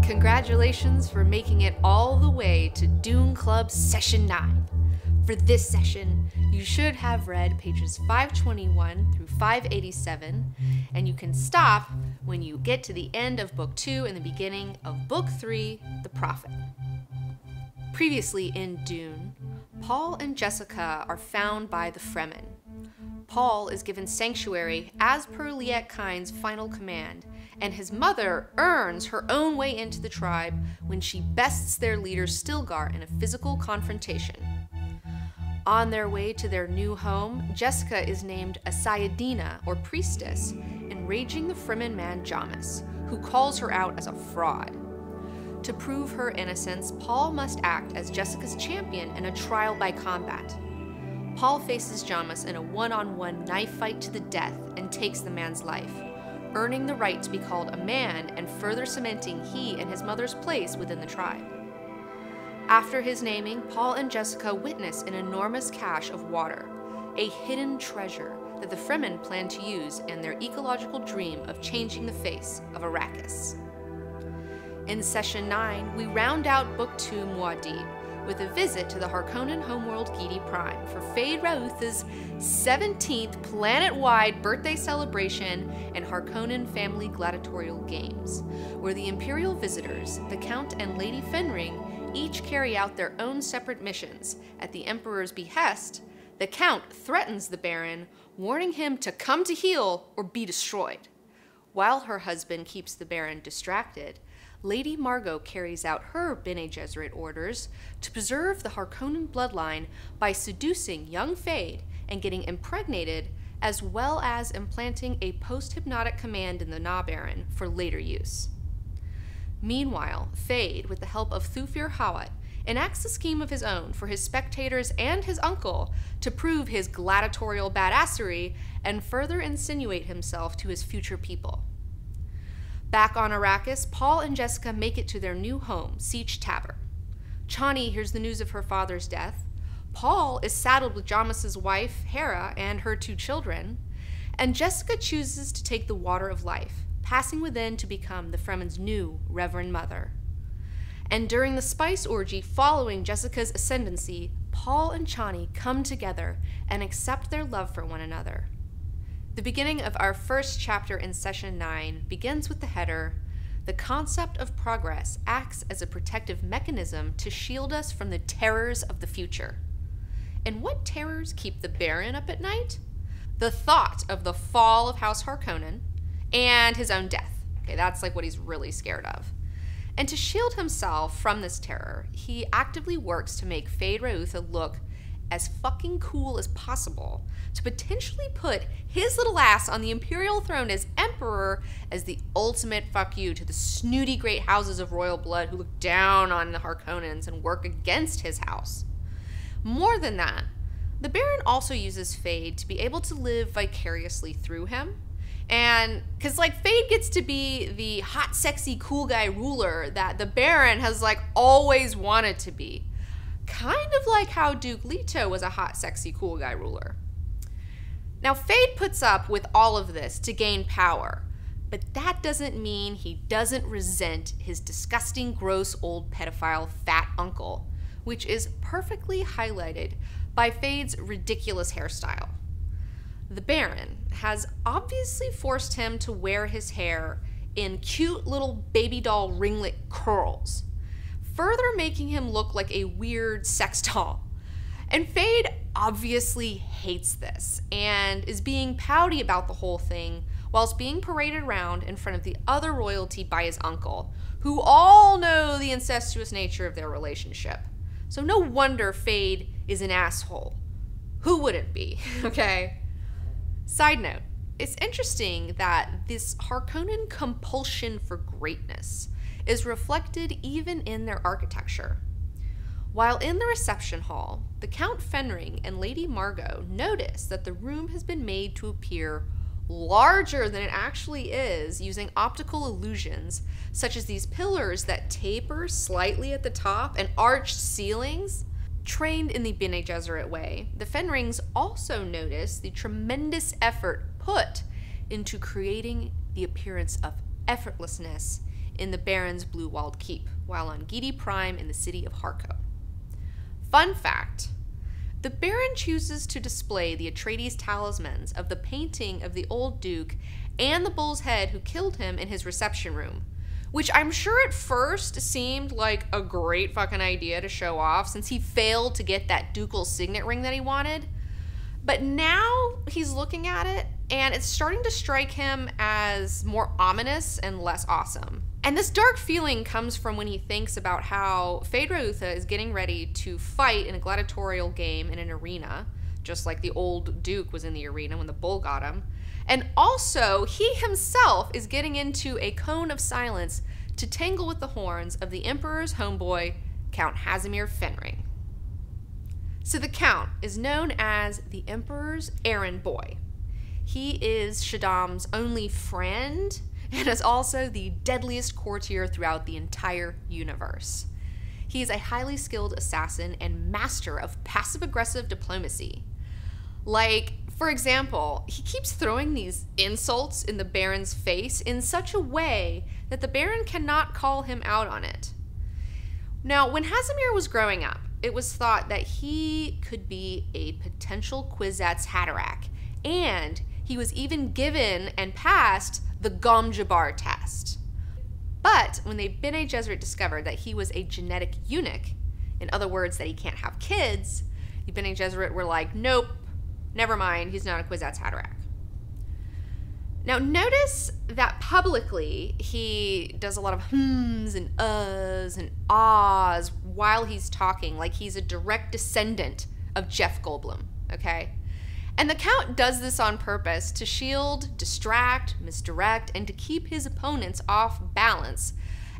Congratulations for making it all the way to Dune Club Session 9. For this session, you should have read pages 521 through 587, and you can stop when you get to the end of Book 2 and the beginning of Book 3, The Prophet. Previously in Dune, Paul and Jessica are found by the Fremen. Paul is given sanctuary as per Liet Kyne's final command, and his mother earns her own way into the tribe when she bests their leader Stilgar in a physical confrontation. On their way to their new home, Jessica is named a Sayadina, or priestess, enraging the Fremen man Jamis, who calls her out as a fraud. To prove her innocence, Paul must act as Jessica's champion in a trial by combat. Paul faces Jamis in a one-on-one knife fight to the death and takes the man's life, earning the right to be called a man and further cementing he and his mother's place within the tribe. After his naming, Paul and Jessica witness an enormous cache of water, a hidden treasure that the Fremen plan to use in their ecological dream of changing the face of Arrakis. In Session 9, we round out Book 2 Muad'Dib with a visit to the Harkonnen Homeworld Giedi Prime for Fade Rautha's 17th planet-wide birthday celebration and Harkonnen family gladiatorial games, where the Imperial visitors, the Count and Lady Fenring, each carry out their own separate missions. At the Emperor's behest, the Count threatens the Baron, warning him to come to heel or be destroyed. While her husband keeps the Baron distracted, Lady Margot carries out her Bene Gesserit orders to preserve the Harkonnen bloodline by seducing young Fade and getting impregnated, as well as implanting a post-hypnotic command in the Na Baron for later use. Meanwhile, Fade, with the help of Thufir Hawat, enacts a scheme of his own for his spectators and his uncle to prove his gladiatorial badassery and further insinuate himself to his future people. Back on Arrakis, Paul and Jessica make it to their new home, Sietch Tabr. Chani hears the news of her father's death. Paul is saddled with Jamis's wife, Hera, and her 2 children, and Jessica chooses to take the Water of Life, passing within to become the Fremen's new Reverend Mother. And during the spice orgy following Jessica's ascendancy, Paul and Chani come together and accept their love for one another. The beginning of our first chapter in Session 9 begins with the header, "The concept of progress acts as a protective mechanism to shield us from the terrors of the future." And what terrors keep the Baron up at night? The thought of the fall of House Harkonnen and his own death. Okay, that's like what he's really scared of. And to shield himself from this terror, he actively works to make Fade Rautha look as fucking cool as possible, to potentially put his little ass on the Imperial throne as Emperor as the ultimate fuck you to the snooty great houses of royal blood who look down on the Harkonnens and work against his house. More than that, the Baron also uses Fade to be able to live vicariously through him. And because like Fade gets to be the hot, sexy, cool guy ruler that the Baron has like always wanted to be. Kind of like how Duke Leto was a hot, sexy, cool guy ruler. Now, Fade puts up with all of this to gain power, but that doesn't mean he doesn't resent his disgusting, gross, old pedophile fat uncle, which is perfectly highlighted by Fade's ridiculous hairstyle. The Baron has obviously forced him to wear his hair in cute little baby doll ringlet curls, further making him look like a weird sex doll. And Fade obviously hates this and is being pouty about the whole thing whilst being paraded around in front of the other royalty by his uncle, who all know the incestuous nature of their relationship. So no wonder Fade is an asshole. Who wouldn't be, okay? Side note, it's interesting that this Harkonnen compulsion for greatness is reflected even in their architecture. While in the reception hall, the Count Fenring and Lady Margot notice that the room has been made to appear larger than it actually is using optical illusions, such as these pillars that taper slightly at the top and arched ceilings. Trained in the Bene Gesserit way, the Fenrings also notice the tremendous effort put into creating the appearance of effortlessness in the Baron's blue-walled keep, while on Gidi Prime in the city of Harko. Fun fact, the Baron chooses to display the Atreides talismans of the painting of the old Duke and the bull's head who killed him in his reception room, which I'm sure at first seemed like a great fucking idea to show off since he failed to get that ducal signet ring that he wanted. But now he's looking at it and it's starting to strike him as more ominous and less awesome. And this dark feeling comes from when he thinks about how Feyd-Rautha is getting ready to fight in a gladiatorial game in an arena, just like the old Duke was in the arena when the bull got him. And also, he himself is getting into a cone of silence to tangle with the horns of the Emperor's homeboy, Count Casimir Fenring. So the Count is known as the Emperor's errand boy. He is Shaddam's only friend and is also the deadliest courtier throughout the entire universe. He is a highly skilled assassin and master of passive-aggressive diplomacy. Like, for example, he keeps throwing these insults in the Baron's face in such a way that the Baron cannot call him out on it. Now, when Casimir was growing up, it was thought that he could be a potential Kwisatz Haderach, and he was even given and passed the Gom Jabbar test. But when the Bene Gesserit discovered that he was a genetic eunuch, in other words, that he can't have kids, the Bene Gesserit were like, nope, never mind, he's not a Kwisatz Haderach. Now notice that publicly he does a lot of hms and uhs and ahs while he's talking, like he's a direct descendant of Jeff Goldblum, okay? And the Count does this on purpose to shield, distract, misdirect, and to keep his opponents off balance,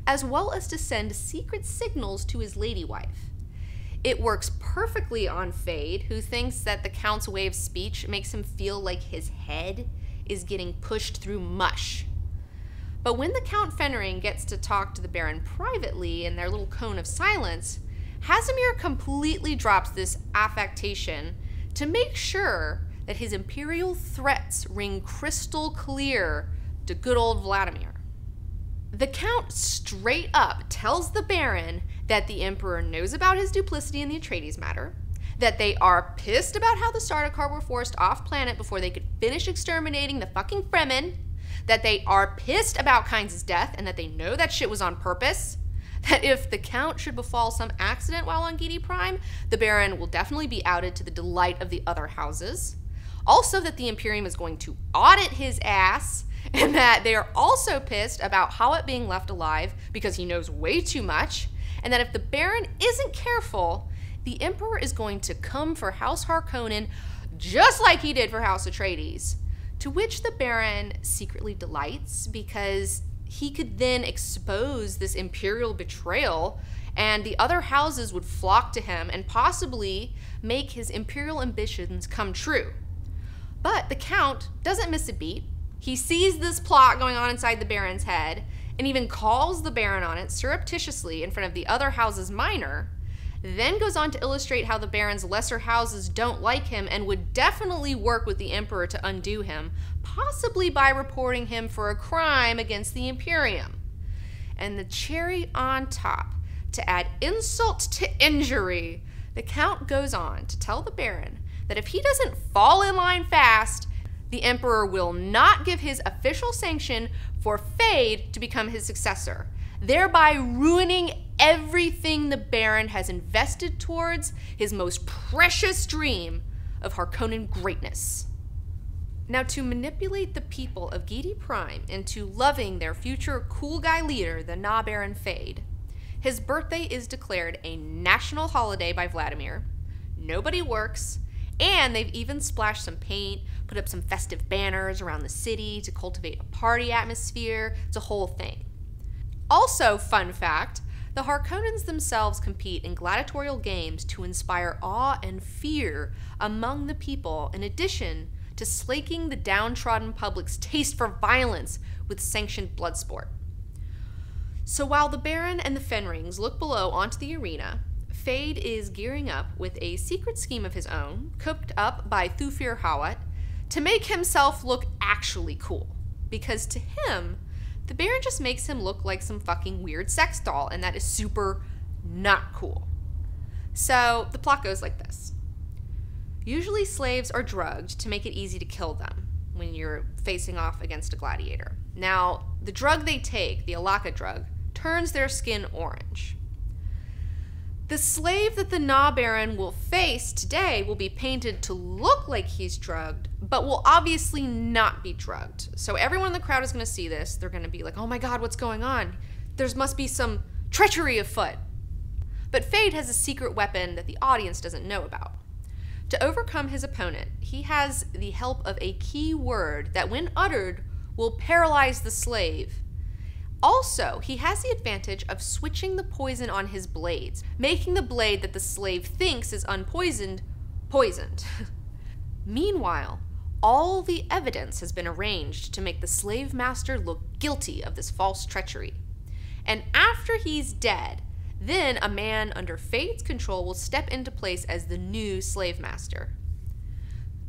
as well as to send secret signals to his lady wife. It works perfectly on Feyd, who thinks that the Count's way of speech makes him feel like his head is getting pushed through mush. But when the Count Fenring gets to talk to the Baron privately in their little cone of silence, Casimir completely drops this affectation to make sure that his imperial threats ring crystal clear to good old Vladimir. The Count straight up tells the Baron that the Emperor knows about his duplicity in the Atreides matter, that they are pissed about how the Sardaukar were forced off planet before they could finish exterminating the fucking Fremen, that they are pissed about Kynes' death and that they know that shit was on purpose, that if the Count should befall some accident while on Gidi Prime, the Baron will definitely be outed to the delight of the other houses. Also that the Imperium is going to audit his ass, and that they are also pissed about Hawat being left alive because he knows way too much, and that if the Baron isn't careful, the Emperor is going to come for House Harkonnen just like he did for House Atreides, to which the Baron secretly delights because he could then expose this imperial betrayal and the other houses would flock to him and possibly make his imperial ambitions come true. But the Count doesn't miss a beat. He sees this plot going on inside the Baron's head and even calls the Baron on it surreptitiously in front of the other houses minor, then goes on to illustrate how the Baron's lesser houses don't like him and would definitely work with the Emperor to undo him, possibly by reporting him for a crime against the Imperium. And the cherry on top, to add insult to injury, the Count goes on to tell the Baron that if he doesn't fall in line fast, the Emperor will not give his official sanction for Feyd to become his successor, thereby ruining everything the Baron has invested towards his most precious dream of Harkonnen greatness. Now, to manipulate the people of Gidi Prime into loving their future cool guy leader, the Na Baron Feyd, his birthday is declared a national holiday by Vladimir, nobody works, and they've even splashed some paint, put up some festive banners around the city to cultivate a party atmosphere. It's a whole thing. Also, fun fact, the Harkonnens themselves compete in gladiatorial games to inspire awe and fear among the people, in addition to slaking the downtrodden public's taste for violence with sanctioned bloodsport. So while the Baron and the Fenrings look below onto the arena, Feyd is gearing up with a secret scheme of his own, cooked up by Thufir Hawat, to make himself look actually cool. Because to him, the Baron just makes him look like some fucking weird sex doll, and that is super not cool. So the plot goes like this. Usually slaves are drugged to make it easy to kill them when you're facing off against a gladiator. Now, the drug they take, the Allegra drug, turns their skin orange. The slave that the Na Baron will face today will be painted to look like he's drugged, but will obviously not be drugged. So everyone in the crowd is going to see this. They're going to be like, oh my God, what's going on? There must be some treachery afoot. But Fade has a secret weapon that the audience doesn't know about. To overcome his opponent, he has the help of a key word that, when uttered, will paralyze the slave. Also, he has the advantage of switching the poison on his blades, making the blade that the slave thinks is unpoisoned, poisoned. Meanwhile, all the evidence has been arranged to make the slave master look guilty of this false treachery. And after he's dead, then a man under Fade's control will step into place as the new slave master.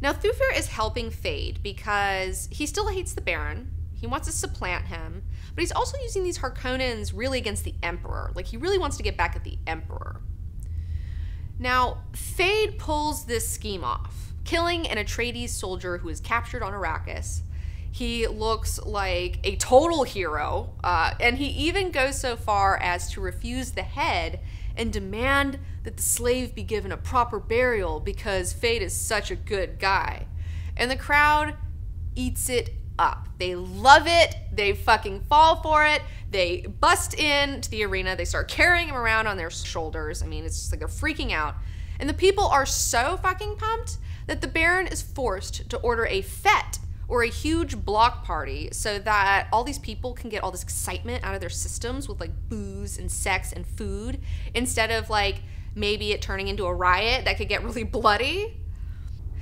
Now, Thufir is helping Fade because he still hates the Baron. He wants to supplant him, but he's also using these Harkonnens really against the Emperor. Like, he really wants to get back at the Emperor. Now, Fade pulls this scheme off, killing an Atreides soldier who is captured on Arrakis. He looks like a total hero, and he even goes so far as to refuse the head and demand that the slave be given a proper burial because Fade is such a good guy. And the crowd eats it up. They love it. They fucking fall for it. They bust into the arena. They start carrying him around on their shoulders. I mean, it's just like they're freaking out. And the people are so fucking pumped that the Baron is forced to order a fete, or a huge block party, so that all these people can get all this excitement out of their systems with like booze and sex and food, instead of like maybe it turning into a riot that could get really bloody.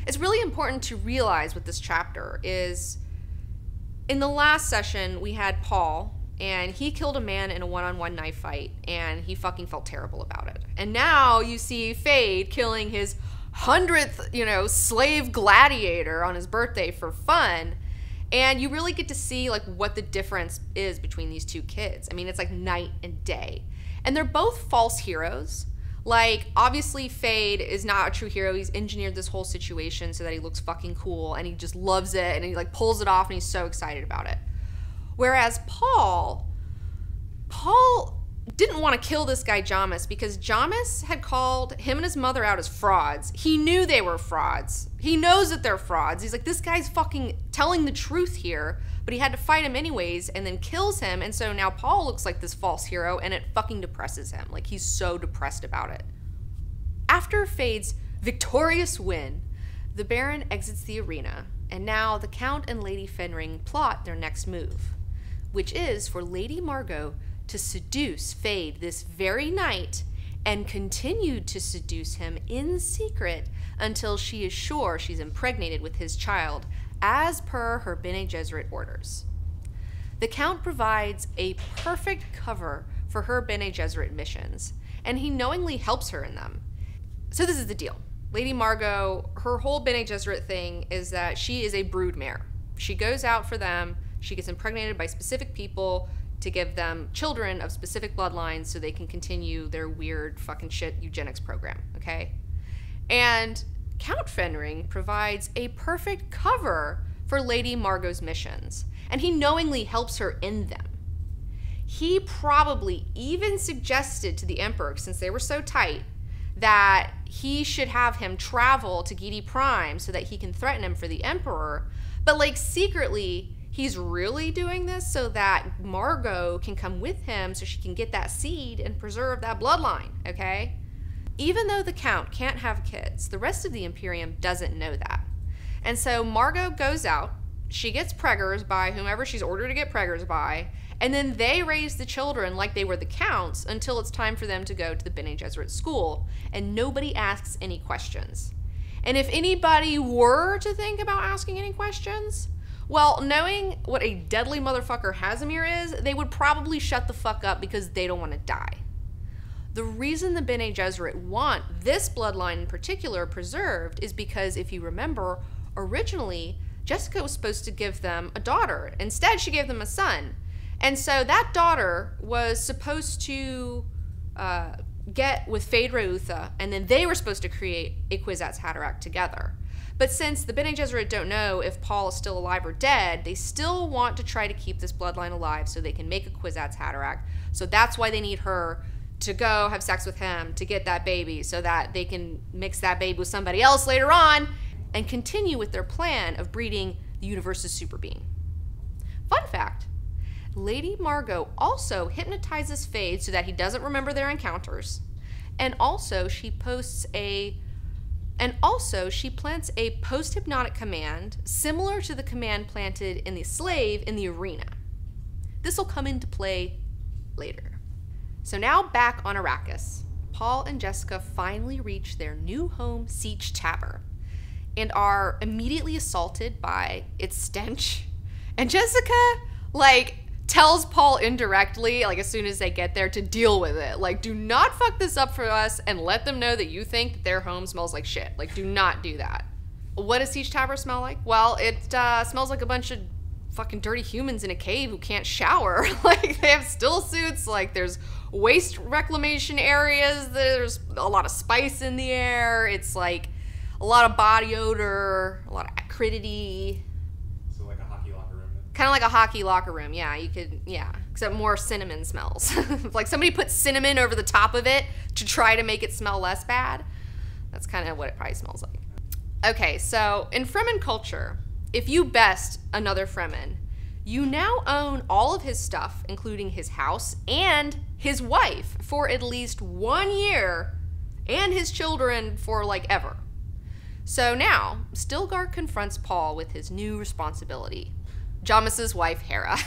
It's really important to realize with this chapter is, in the last session we had Paul, and he killed a man in a one-on-one knife fight, and he fucking felt terrible about it. And now you see Fade killing his 100th, slave gladiator on his birthday for fun. And you really get to see like what the difference is between these two kids. I mean, it's like night and day. And they're both false heroes. Like, obviously Fade is not a true hero. He's engineered this whole situation so that he looks fucking cool, and he just loves it, and he like pulls it off, and he's so excited about it. Whereas Paul didn't want to kill this guy Jamis because Jamis had called him and his mother out as frauds. He knew they were frauds. He knows that they're frauds. He's like, this guy's fucking telling the truth here, but he had to fight him anyways and then kills him. And so now Paul looks like this false hero, and it fucking depresses him. Like, he's so depressed about it. After Fade's victorious win, the Baron exits the arena, and now the Count and Lady Fenring plot their next move, which is for Lady Margot to seduce Fade this very night and continue to seduce him in secret until she is sure she's impregnated with his child, as per her Bene Gesserit orders. The Count provides a perfect cover for her Bene Gesserit missions, and he knowingly helps her in them. So this is the deal. Lady Margot, her whole Bene Gesserit thing is that she is a broodmare. She goes out for them, she gets impregnated by specific people to give them children of specific bloodlines so they can continue their weird fucking shit eugenics program, okay? And Count Fenring provides a perfect cover for Lady Margot's missions, and he knowingly helps her in them. He probably even suggested to the Emperor, since they were so tight, that he should have him travel to Giedi Prime so that he can threaten him for the Emperor, but like secretly, he's really doing this so that Margot can come with him so she can get that seed and preserve that bloodline, okay? Even though the Count can't have kids, the rest of the Imperium doesn't know that. And so Margot goes out, she gets preggers by whomever she's ordered to get preggers by, and then they raise the children like they were the Count's until it's time for them to go to the Bene Gesserit school, and nobody asks any questions. And if anybody were to think about asking any questions, well, knowing what a deadly motherfucker Hazimir is, they would probably shut the fuck up because they don't want to die. The reason the Bene Gesserit want this bloodline in particular preserved is because, if you remember, originally Jessica was supposed to give them a daughter. Instead, she gave them a son. And so that daughter was supposed to get with Phaedra Uther, and then they were supposed to create a Kwisatz Haderach together. But since the Bene Gesserit don't know if Paul is still alive or dead, they still want to try to keep this bloodline alive so they can make a Kwisatz Haderach. So that's why they need her to go have sex with him to get that baby so that they can mix that baby with somebody else later on and continue with their plan of breeding the universe's super being. Fun fact, Lady Margot also hypnotizes Feyd so that he doesn't remember their encounters. And also she plants a post-hypnotic command similar to the command planted in the slave in the arena. This will come into play later. So now back on Arrakis, Paul and Jessica finally reach their new home, Siege Tavern, and are immediately assaulted by its stench. And Jessica, tells Paul indirectly, as soon as they get there, to deal with it. Do not fuck this up for us and let them know that you think that their home smells like shit. Do not do that. What does Siege Tavern smell like? Well, it smells like a bunch of fucking dirty humans in a cave who can't shower. They have still suits, there's waste reclamation areas, there's a lot of spice in the air, it's a lot of body odor, a lot of acridity. So like a hockey locker room? Kind of like a hockey locker room, yeah, except more cinnamon smells. Somebody put cinnamon over the top of it to try to make it smell less bad. That's kind of what it probably smells like. Okay, so in Fremen culture, if you best another Fremen, you now own all of his stuff, including his house and his wife, for at least 1 year, and his children for ever. So now, Stilgar confronts Paul with his new responsibility, Jamas's wife, Hera,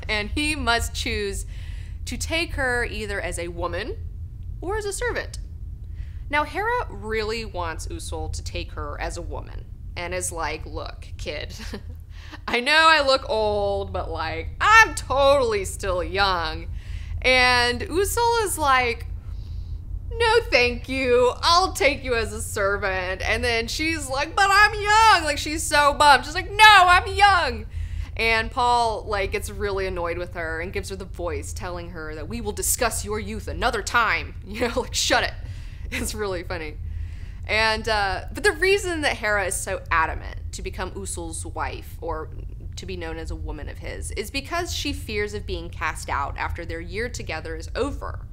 and he must choose to take her either as a woman or as a servant. Now, Hera really wants Usul to take her as a woman, and is look, kid, I know I look old, but I'm totally still young. And Usul is no thank you, I'll take you as a servant. And then she's but I'm young, she's so bummed. She's no, I'm young. And Paul gets really annoyed with her and gives her the voice telling her that we will discuss your youth another time. Shut it. It's really funny. And but the reason that Hera is so adamant to become Usul's wife, or to be known as a woman of his, is because she fears of being cast out after their year together is over.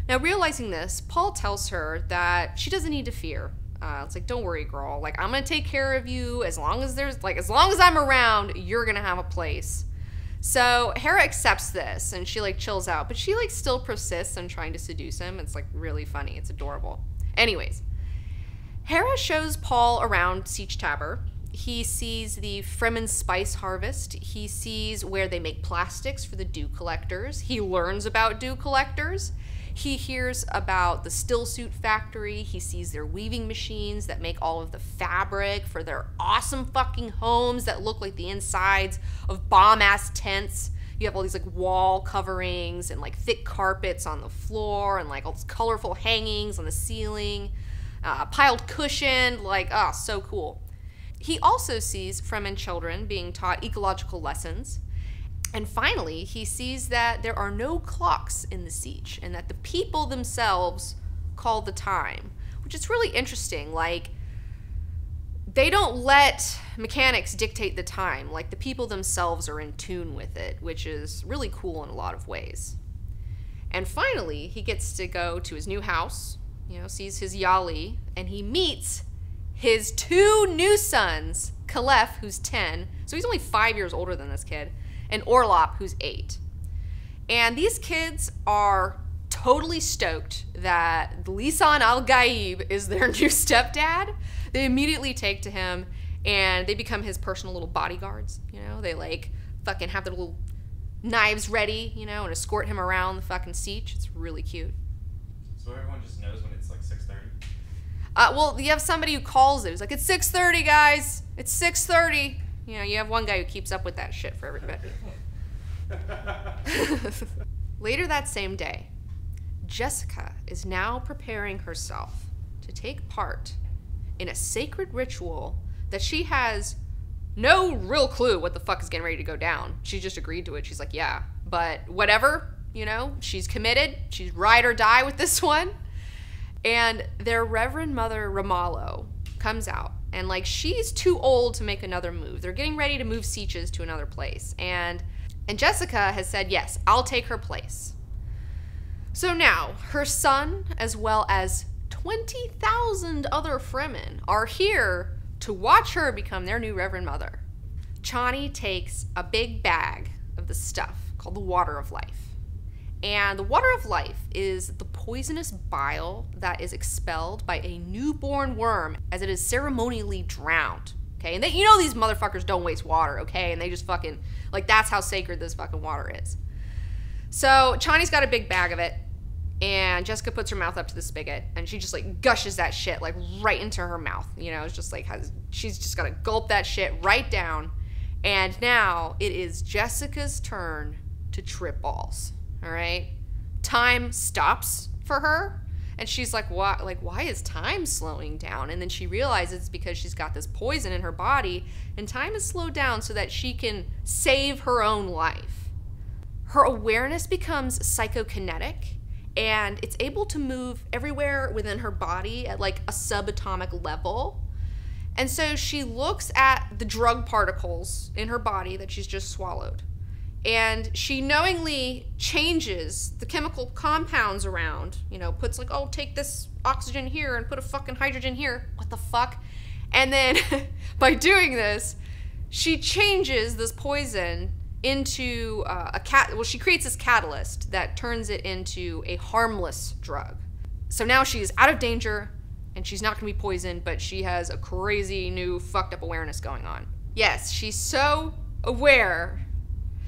Now, realizing this, Paul tells her that she doesn't need to fear. It's don't worry, girl. I'm gonna take care of you as long as as long as I'm around, you're gonna have a place. So Hera accepts this and she chills out, but she still persists in trying to seduce him. It's really funny. It's adorable. Anyways, Hera shows Paul around Siege Tavern. He sees the Fremen spice harvest. He sees where they make plastics for the dew collectors. He learns about dew collectors. He hears about the stillsuit factory. He sees their weaving machines that make all of the fabric for their awesome fucking homes that look like the insides of bomb-ass tents. You have all these wall coverings and thick carpets on the floor and all these colorful hangings on the ceiling. Piled cushion, so cool. He also sees Fremen children being taught ecological lessons. And finally, he sees that there are no clocks in the siege and that the people themselves call the time, which is really interesting. They don't let mechanics dictate the time. The people themselves are in tune with it, which is really cool in a lot of ways. And finally, he gets to go to his new house, sees his Yali, and he meets his 2 new sons, Caliph, who's 10, so he's only 5 years older than this kid, and Orlop, who's 8. And these kids are totally stoked that Lisan al-Gaib is their new stepdad. They immediately take to him, and they become his personal little bodyguards, They, fucking have their little knives ready, and escort him around the fucking siege. It's really cute. So everyone just knows when it's 6:30? Well, you have somebody who calls it. It's it's 6:30, guys. It's 6:30. You have one guy who keeps up with that shit for everybody. Later that same day, Jessica is now preparing herself to take part in a sacred ritual that she has no real clue what the fuck is getting ready to go down. She just agreed to it. She's yeah. But whatever, you know, she's committed. She's ride or die with this one. And their Reverend Mother Ramallo comes out. And, like, she's too old to make another move. They're getting ready to move Sieches to another place. And Jessica has said, yes, I'll take her place. So now, her son, as well as 20,000 other Fremen, are here to watch her become their new Reverend Mother. Chani takes a big bag of the stuff called the Water of Life. And the Water of Life is the poisonous bile that is expelled by a newborn worm as it is ceremonially drowned. Okay, and you know these motherfuckers don't waste water, okay? And they just fucking, like, that's how sacred this fucking water is. So Chani's got a big bag of it, and Jessica puts her mouth up to the spigot, and she just, like, gushes that shit, like, right into her mouth. You know, it's just like, she's just gotta gulp that shit right down. And now it is Jessica's turn to trip balls. All right, time stops for her, and she's like, "What? Like, why is time slowing down?" And then she realizes it's because she's got this poison in her body, and time is slowed down so that she can save her own life. Her awareness becomes psychokinetic, and it's able to move everywhere within her body at like a subatomic level. And so she looks at the drug particles in her body that she's just swallowed. And she knowingly changes the chemical compounds around, you know, puts like, oh, take this oxygen here and put a fucking hydrogen here. What the fuck? And then by doing this, she changes this poison into she creates this catalyst that turns it into a harmless drug. So now she is out of danger and she's not gonna be poisoned, but she has a crazy new fucked up awareness going on. Yes, she's so aware.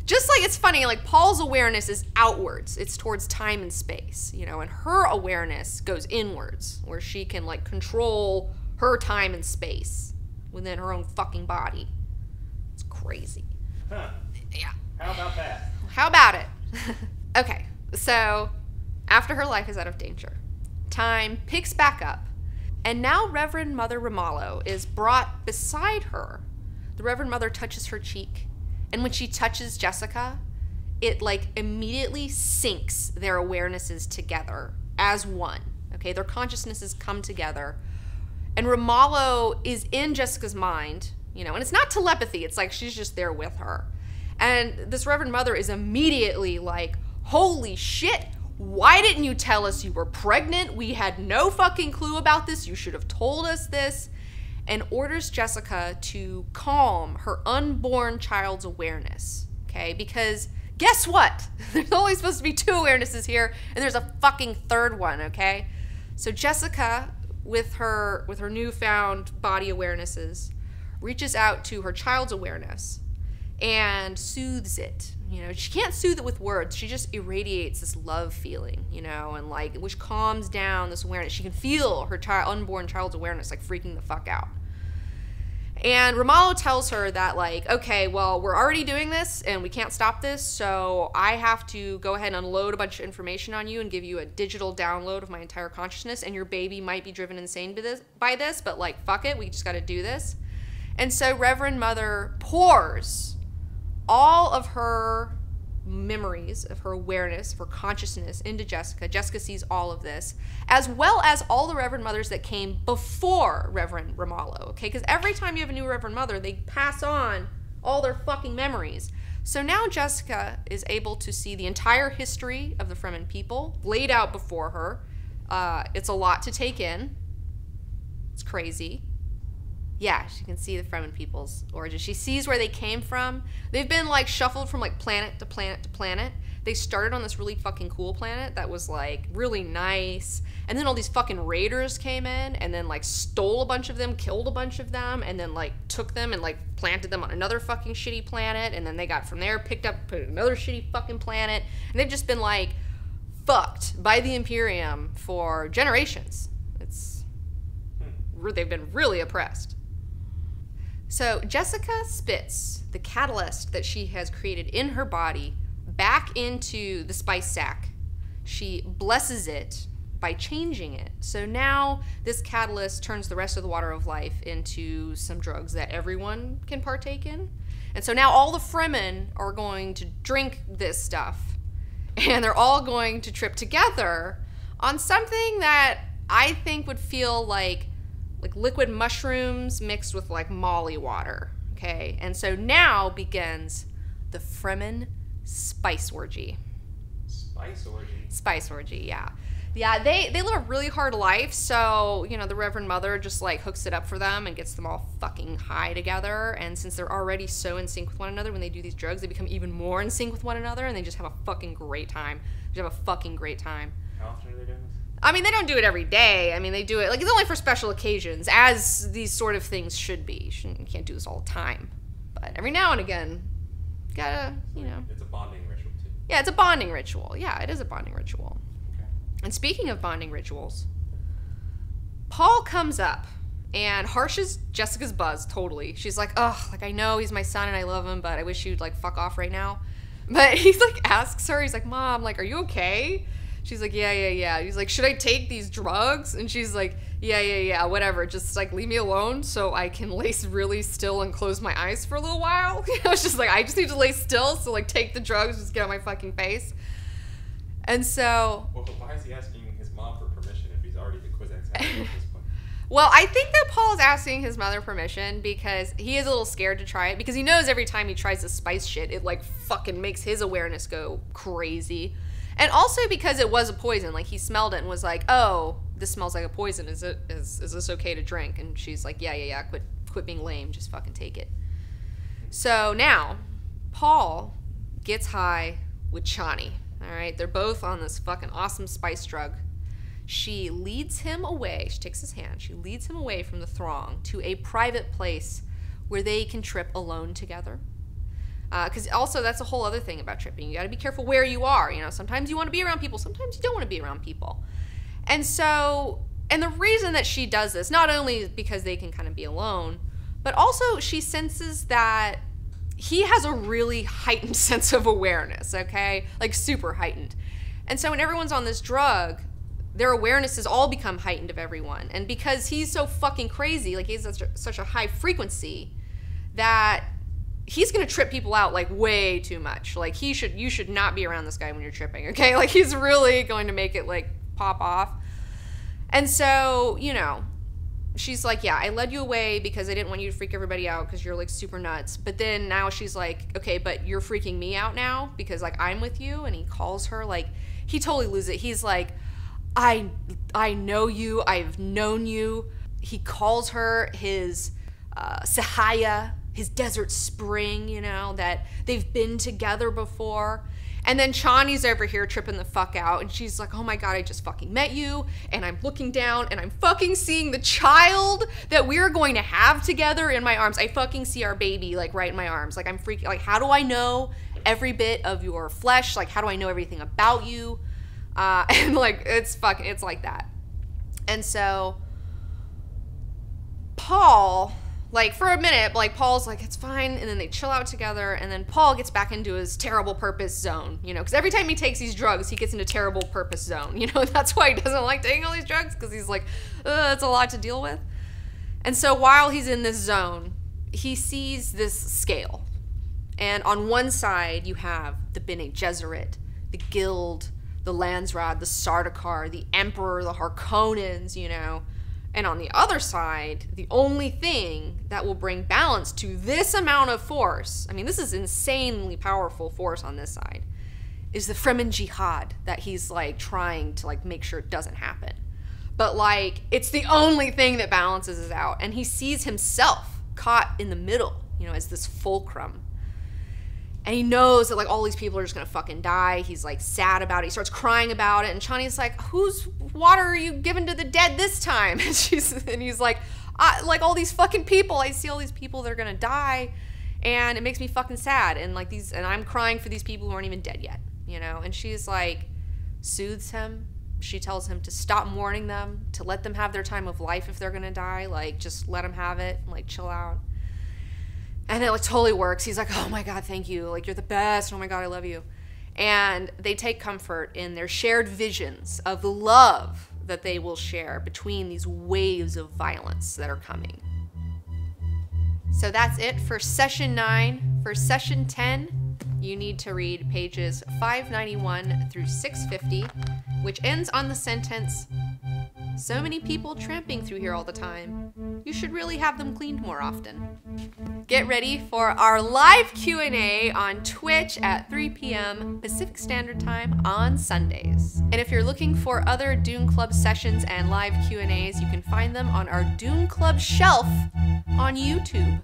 Just like, it's funny, like Paul's awareness is outwards. It's towards time and space, you know, and her awareness goes inwards, where she can like control her time and space within her own fucking body. It's crazy. Huh. Yeah. How about that? How about it? Okay, so after her life is out of danger, time picks back up, and now Reverend Mother Ramallo is brought beside her. The Reverend Mother touches her cheek. And when she touches Jessica, it like immediately syncs their awarenesses together as one. Okay, their consciousnesses come together. And Ramallo is in Jessica's mind, you know, and it's not telepathy, it's like she's just there with her. And this Reverend Mother is immediately like, holy shit, why didn't you tell us you were pregnant? We had no fucking clue about this. You should have told us this. And orders Jessica to calm her unborn child's awareness, okay? Because guess what? There's only supposed to be 2 awarenesses here, and there's a fucking third one, okay? So Jessica, with her newfound body awarenesses, reaches out to her child's awareness and soothes it. You know, she can't soothe it with words. She just irradiates this love feeling, you know, and like, which calms down this awareness. She can feel her unborn child's awareness like freaking the fuck out. And Ramallo tells her that, like, okay, well, we're already doing this and we can't stop this, so I have to go ahead and unload a bunch of information on you and give you a digital download of my entire consciousness, and your baby might be driven insane by this, but, like, fuck it, we just gotta do this. And so Reverend Mother pours all of her memories, of her awareness, of her consciousness into Jessica. Jessica sees all of this, as well as all the Reverend Mothers that came before Reverend Ramallo, okay? Because every time you have a new Reverend Mother, they pass on all their fucking memories. So now Jessica is able to see the entire history of the Fremen people laid out before her. It's a lot to take in. It's crazy. Yeah, she can see the Fremen people's origin. She sees where they came from. They've been like shuffled from like planet to planet to planet. They started on this really fucking cool planet that was like really nice. And then all these fucking raiders came in and then like stole a bunch of them, killed a bunch of them, and then like took them and like planted them on another fucking shitty planet. And then they got from there, picked up, put another shitty fucking planet. And they've just been like fucked by the Imperium for generations. They've been really oppressed. So Jessica spits the catalyst that she has created in her body back into the spice sack. She blesses it by changing it. So now this catalyst turns the rest of the water of life into some drugs that everyone can partake in. And so now all the Fremen are going to drink this stuff, and they're all going to trip together on something that I think would feel like liquid mushrooms mixed with like Molly water, okay? And so now begins the Fremen spice orgy. Spice orgy? Spice orgy, yeah. Yeah, they live a really hard life, so, you know, the Reverend Mother just, like, hooks it up for them and gets them all fucking high together, and since they're already so in sync with one another, when they do these drugs, they become even more in sync with one another, and they just have a fucking great time. They have a fucking great time. How often are they doing this? I mean, they don't do it every day. I mean, they do it, like, it's only for special occasions, as these sort of things should be. You can't do this all the time. But every now and again, you gotta, you know. It's a bonding ritual, too. Yeah, it's a bonding ritual. Yeah, it is a bonding ritual. Okay. And speaking of bonding rituals, Paul comes up and harshes Jessica's buzz totally. She's like, ugh, like, I know he's my son and I love him, but I wish you'd, like, fuck off right now. But he, like, asks her, he's like, Mom, like, are you okay? She's like, yeah. He's like, should I take these drugs? And she's like, yeah, whatever. Just, like, leave me alone so I can lay really still and close my eyes for a little while. You know, it's just like, I just need to lay still, so, like, take the drugs, just get out my fucking face. And so... Well, why is he asking his mom for permission if he's already the Kwisatz Haderach at this point? Well, I think that Paul is asking his mother permission because he is a little scared to try it, because he knows every time he tries this spice shit, it, like, fucking makes his awareness go crazy. And also because it was a poison. Like, he smelled it and was like, oh, this smells like a poison. Is this okay to drink? And she's like, yeah. Quit being lame. Just fucking take it. So now, Paul gets high with Chani. All right? They're both on this fucking awesome spice drug. She leads him away. She takes his hand. She leads him away from the throng to a private place where they can trip alone together. Because also that's a whole other thing about tripping. You got to be careful where you are. You know, sometimes you want to be around people. Sometimes you don't want to be around people. And so, and the reason that she does this, not only because they can kind of be alone, but also she senses that he has a really heightened sense of awareness, okay? Like, super heightened. And so when everyone's on this drug, their awarenesses all become heightened of everyone. And because he's so fucking crazy, like, he's such a high frequency, that he's gonna trip people out, like, way too much. Like, you should not be around this guy when you're tripping, okay? Like, he's really going to make it, like, pop off. And so, you know, she's like, yeah, I led you away because I didn't want you to freak everybody out because you're, like, super nuts. But then now she's like, okay, but you're freaking me out now because, like, I'm with you. And he calls her, like, he totally loses it. He's like, I know you. I've known you. He calls her his Sahaya, his desert spring, you know, that they've been together before. And then Chani's over here tripping the fuck out, and she's like, oh my god, I just fucking met you, and I'm looking down, and I'm fucking seeing the child that we're going to have together in my arms. I fucking see our baby, like, right in my arms. Like, I'm freaking, like, how do I know every bit of your flesh? Like, how do I know everything about you? And, like, it's like that. And so, Paul, like, for a minute, like, Paul's like, it's fine, and then they chill out together, and then Paul gets back into his terrible purpose zone, you know, because every time he takes these drugs, he gets into terrible purpose zone, you know, that's why he doesn't like taking all these drugs, because he's like, it's a lot to deal with. And so while he's in this zone, he sees this scale, and on one side, you have the Bene Gesserit, the Guild, the Landsraad, the Sardaukar, the Emperor, the Harkonnens, you know. And on the other side, the only thing that will bring balance to this amount of force, I mean, this is insanely powerful force on this side, is the Fremen Jihad that he's, like, trying to, like, make sure it doesn't happen. But, like, it's the only thing that balances it out. And he sees himself caught in the middle, you know, as this fulcrum. And he knows that, like, all these people are just gonna fucking die. He's, like, sad about it. He starts crying about it. And Chani's like, whose water are you giving to the dead this time? And he's like, like, all these fucking people. I see all these people that are gonna die. And it makes me fucking sad. And, like, and I'm crying for these people who aren't even dead yet, you know? And she's, like, soothes him. She tells him to stop mourning them, to let them have their time of life if they're gonna die. Like, just let them have it. Like, chill out. And it, like, totally works. He's like, oh my god, thank you. Like, you're the best. Oh my god, I love you. And they take comfort in their shared visions of the love that they will share between these waves of violence that are coming. So that's it for session 9. For session 10, you need to read pages 591 through 650, which ends on the sentence, "So many people tramping through here all the time. You should really have them cleaned more often." Get ready for our live Q&A on Twitch at 3 p.m. Pacific Standard Time on Sundays. And if you're looking for other Dune Club sessions and live Q&As, you can find them on our Dune Club shelf on YouTube.